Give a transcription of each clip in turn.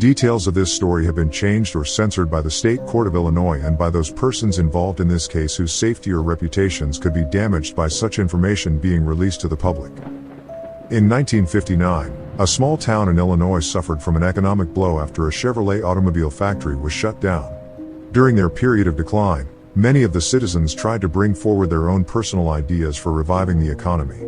details of this story have been changed or censored by the State Court of Illinois and by those persons involved in this case whose safety or reputations could be damaged by such information being released to the public. In 1959, a small town in Illinois suffered from an economic blow after a Chevrolet automobile factory was shut down. During their period of decline, many of the citizens tried to bring forward their own personal ideas for reviving the economy.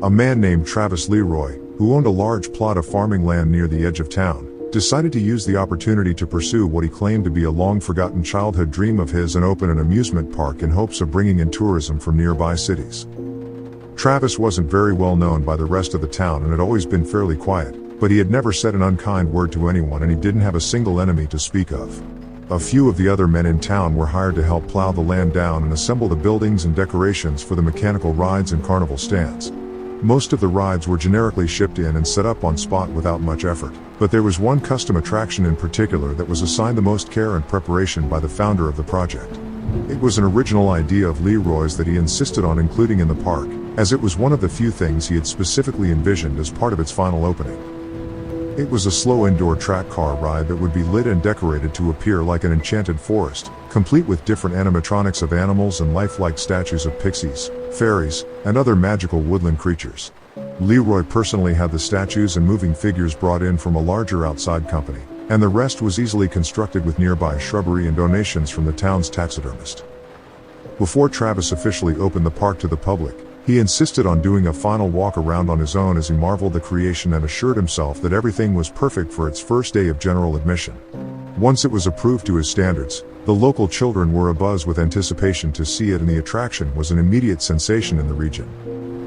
A man named Travis Leroy, who owned a large plot of farming land near the edge of town, decided to use the opportunity to pursue what he claimed to be a long-forgotten childhood dream of his and open an amusement park in hopes of bringing in tourism from nearby cities. Travis wasn't very well known by the rest of the town and had always been fairly quiet, but he had never said an unkind word to anyone and he didn't have a single enemy to speak of. A few of the other men in town were hired to help plow the land down and assemble the buildings and decorations for the mechanical rides and carnival stands. Most of the rides were generically shipped in and set up on spot without much effort, but there was one custom attraction in particular that was assigned the most care and preparation by the founder of the project. It was an original idea of Leroy's that he insisted on including in the park, as it was one of the few things he had specifically envisioned as part of its final opening. It was a slow indoor track car ride that would be lit and decorated to appear like an enchanted forest, complete with different animatronics of animals and lifelike statues of pixies, fairies, and other magical woodland creatures. Leroy personally had the statues and moving figures brought in from a larger outside company, and the rest was easily constructed with nearby shrubbery and donations from the town's taxidermist. Before Travis officially opened the park to the public, he insisted on doing a final walk around on his own as he marveled the creation and assured himself that everything was perfect for its first day of general admission. Once it was approved to his standards, the local children were abuzz with anticipation to see it, and the attraction was an immediate sensation in the region.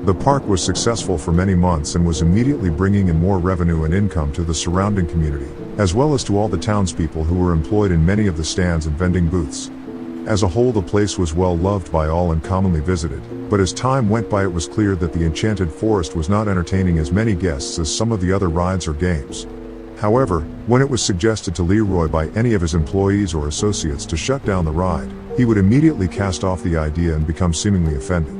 The park was successful for many months and was immediately bringing in more revenue and income to the surrounding community, as well as to all the townspeople who were employed in many of the stands and vending booths. As a whole, the place was well loved by all and commonly visited, but as time went by it was clear that the enchanted forest was not entertaining as many guests as some of the other rides or games. However, when it was suggested to Leroy by any of his employees or associates to shut down the ride, he would immediately cast off the idea and become seemingly offended.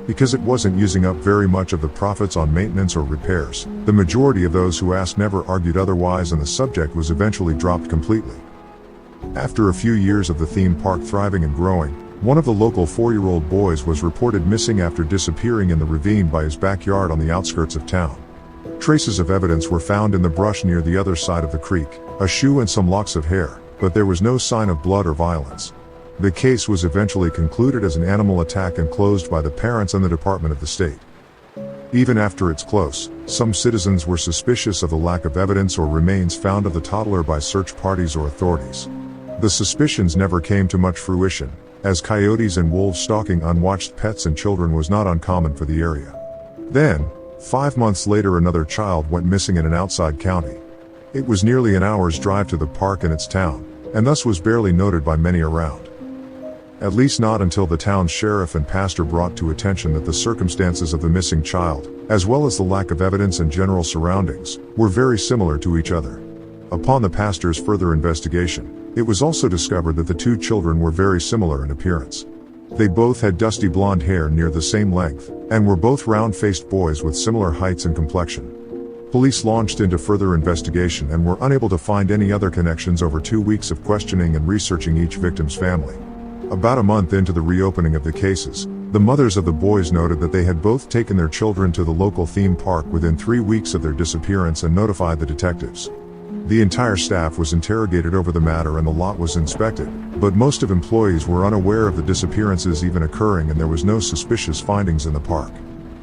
Because it wasn't using up very much of the profits on maintenance or repairs, the majority of those who asked never argued otherwise, and the subject was eventually dropped completely. After a few years of the theme park thriving and growing, one of the local 4-year-old boys was reported missing after disappearing in the ravine by his backyard on the outskirts of town. Traces of evidence were found in the brush near the other side of the creek, a shoe and some locks of hair, but there was no sign of blood or violence. The case was eventually concluded as an animal attack and closed by the parents and the Department of the State. Even after its close, some citizens were suspicious of the lack of evidence or remains found of the toddler by search parties or authorities. The suspicions never came to much fruition, as coyotes and wolves stalking unwatched pets and children was not uncommon for the area. Then, 5 months later, another child went missing in an outside county. It was nearly an hour's drive to the park and its town, and thus was barely noted by many around. At least not until the town's sheriff and pastor brought to attention that the circumstances of the missing child, as well as the lack of evidence and general surroundings, were very similar to each other. Upon the pastor's further investigation, it was also discovered that the two children were very similar in appearance. They both had dusty blonde hair near the same length, and were both round-faced boys with similar heights and complexion. Police launched into further investigation and were unable to find any other connections over 2 weeks of questioning and researching each victim's family. About a month into the reopening of the cases, the mothers of the boys noted that they had both taken their children to the local theme park within 3 weeks of their disappearance and notified the detectives. The entire staff was interrogated over the matter and the lot was inspected, but most of employees were unaware of the disappearances even occurring, and there was no suspicious findings in the park.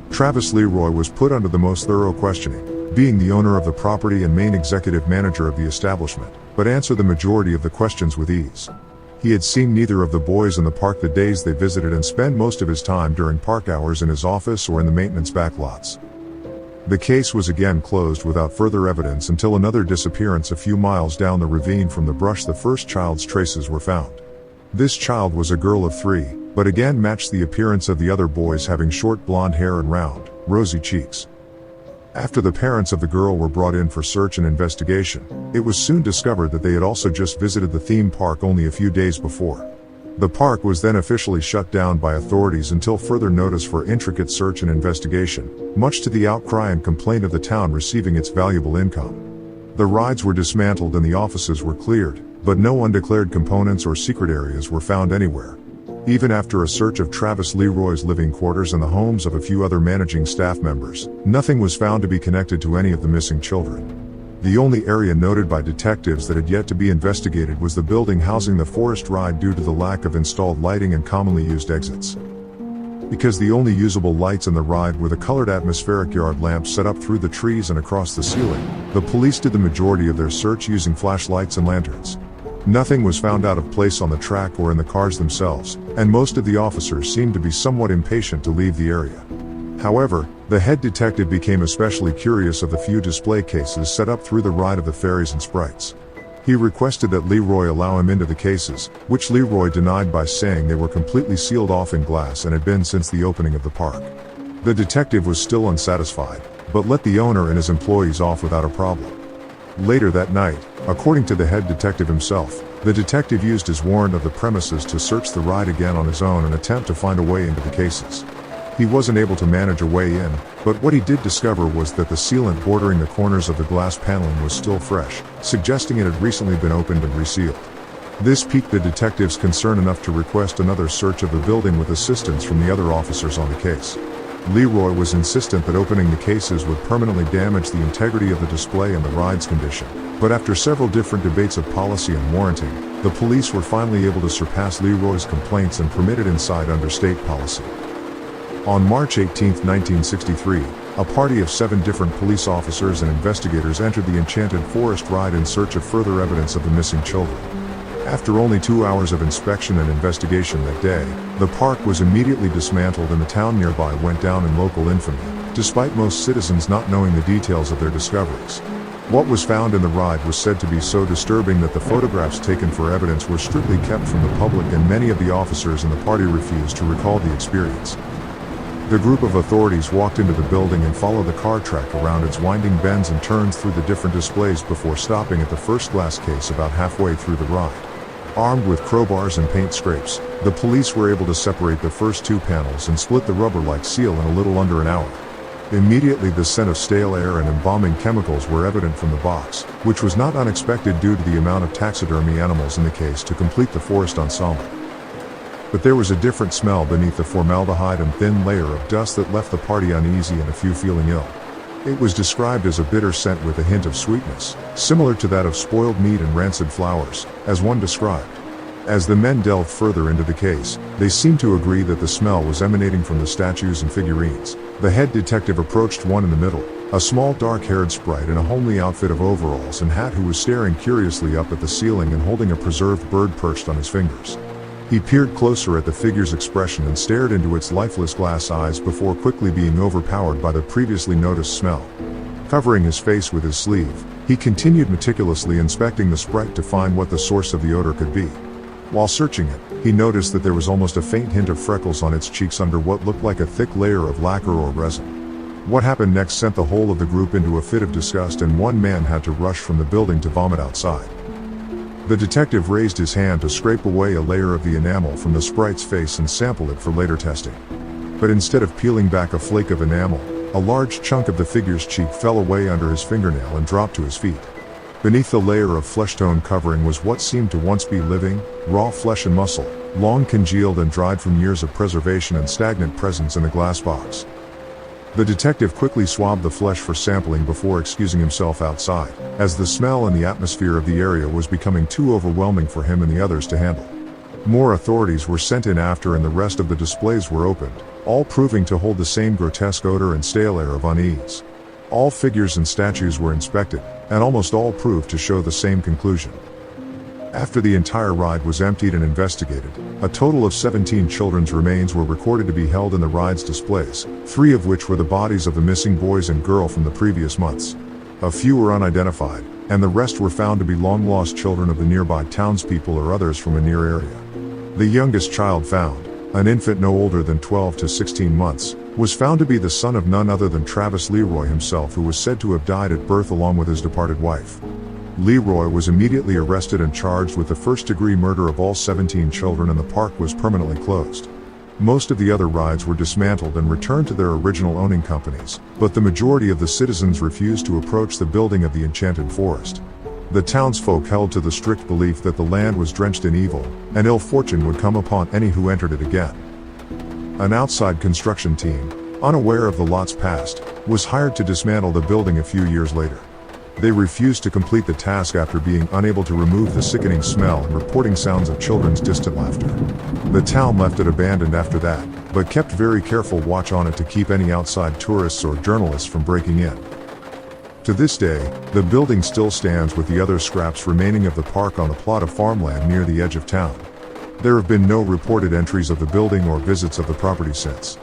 Travis Leroy was put under the most thorough questioning, being the owner of the property and main executive manager of the establishment, but answered the majority of the questions with ease. He had seen neither of the boys in the park the days they visited and spent most of his time during park hours in his office or in the maintenance backlots. The case was again closed without further evidence until another disappearance a few miles down the ravine from the brush the first child's traces were found. This child was a girl of 3, but again matched the appearance of the other boys, having short blonde hair and round, rosy cheeks. After the parents of the girl were brought in for search and investigation, it was soon discovered that they had also just visited the theme park only a few days before. The park was then officially shut down by authorities until further notice for intricate search and investigation, much to the outcry and complaint of the town receiving its valuable income. The rides were dismantled and the offices were cleared, but no undeclared components or secret areas were found anywhere. Even after a search of Travis Leroy's living quarters and the homes of a few other managing staff members, nothing was found to be connected to any of the missing children. The only area noted by detectives that had yet to be investigated was the building housing the forest ride due to the lack of installed lighting and commonly used exits. Because the only usable lights in the ride were the colored atmospheric yard lamps set up through the trees and across the ceiling, the police did the majority of their search using flashlights and lanterns. Nothing was found out of place on the track or in the cars themselves, and most of the officers seemed to be somewhat impatient to leave the area. However, the head detective became especially curious of the few display cases set up through the ride of the fairies and sprites. He requested that Leroy allow him into the cases, which Leroy denied by saying they were completely sealed off in glass and had been since the opening of the park. The detective was still unsatisfied, but let the owner and his employees off without a problem. Later that night, according to the head detective himself, the detective used his warrant of the premises to search the ride again on his own and attempt to find a way into the cases. He wasn't able to manage a way in, but what he did discover was that the sealant bordering the corners of the glass paneling was still fresh, suggesting it had recently been opened and resealed. This piqued the detective's concern enough to request another search of the building with assistance from the other officers on the case. Leroy was insistent that opening the cases would permanently damage the integrity of the display and the ride's condition, but after several different debates of policy and warranting, the police were finally able to surpass Leroy's complaints and permit it inside under state policy. On March 18, 1963, a party of 7 different police officers and investigators entered the Enchanted Forest ride in search of further evidence of the missing children. After only 2 hours of inspection and investigation that day, the park was immediately dismantled and the town nearby went down in local infamy, despite most citizens not knowing the details of their discoveries. What was found in the ride was said to be so disturbing that the photographs taken for evidence were strictly kept from the public, and many of the officers in the party refused to recall the experience. The group of authorities walked into the building and followed the car track around its winding bends and turns through the different displays before stopping at the first glass case about halfway through the ride. Armed with crowbars and paint scrapes, the police were able to separate the first 2 panels and split the rubber-like seal in a little under an hour. Immediately the scent of stale air and embalming chemicals were evident from the box, which was not unexpected due to the amount of taxidermy animals in the case to complete the forest ensemble. But there was a different smell beneath the formaldehyde and thin layer of dust that left the party uneasy and a few feeling ill. It was described as a bitter scent with a hint of sweetness, similar to that of spoiled meat and rancid flowers, as one described. As the men delved further into the case, they seemed to agree that the smell was emanating from the statues and figurines. The head detective approached one in the middle, a small dark-haired sprite in a homely outfit of overalls and hat who was staring curiously up at the ceiling and holding a preserved bird perched on his fingers. He peered closer at the figure's expression and stared into its lifeless glass eyes before quickly being overpowered by the previously noticed smell. Covering his face with his sleeve, he continued meticulously inspecting the sprite to find what the source of the odor could be. While searching it, he noticed that there was almost a faint hint of freckles on its cheeks under what looked like a thick layer of lacquer or resin. What happened next sent the whole of the group into a fit of disgust, and one man had to rush from the building to vomit outside. The detective raised his hand to scrape away a layer of the enamel from the sprite's face and sample it for later testing. But instead of peeling back a flake of enamel, a large chunk of the figure's cheek fell away under his fingernail and dropped to his feet. Beneath the layer of flesh-tone covering was what seemed to once be living, raw flesh and muscle, long congealed and dried from years of preservation and stagnant presence in the glass box. The detective quickly swabbed the flesh for sampling before excusing himself outside, as the smell and the atmosphere of the area was becoming too overwhelming for him and the others to handle. More authorities were sent in after, and the rest of the displays were opened, all proving to hold the same grotesque odor and stale air of unease. All figures and statues were inspected, and almost all proved to show the same conclusion. After the entire ride was emptied and investigated, a total of 17 children's remains were recorded to be held in the ride's displays, 3 of which were the bodies of the missing boys and girl from the previous months. A few were unidentified, and the rest were found to be long-lost children of the nearby townspeople or others from a near area. The youngest child found, an infant no older than 12 to 16 months, was found to be the son of none other than Travis Leroy himself, who was said to have died at birth along with his departed wife. Leroy was immediately arrested and charged with the first-degree murder of all 17 children, and the park was permanently closed. Most of the other rides were dismantled and returned to their original owning companies, but the majority of the citizens refused to approach the building of the enchanted forest. The townsfolk held to the strict belief that the land was drenched in evil, and ill fortune would come upon any who entered it again. An outside construction team, unaware of the lot's past, was hired to dismantle the building a few years later. They refused to complete the task after being unable to remove the sickening smell and reporting sounds of children's distant laughter. The town left it abandoned after that, but kept very careful watch on it to keep any outside tourists or journalists from breaking in. To this day, the building still stands with the other scraps remaining of the park on a plot of farmland near the edge of town. There have been no reported entries of the building or visits of the property since.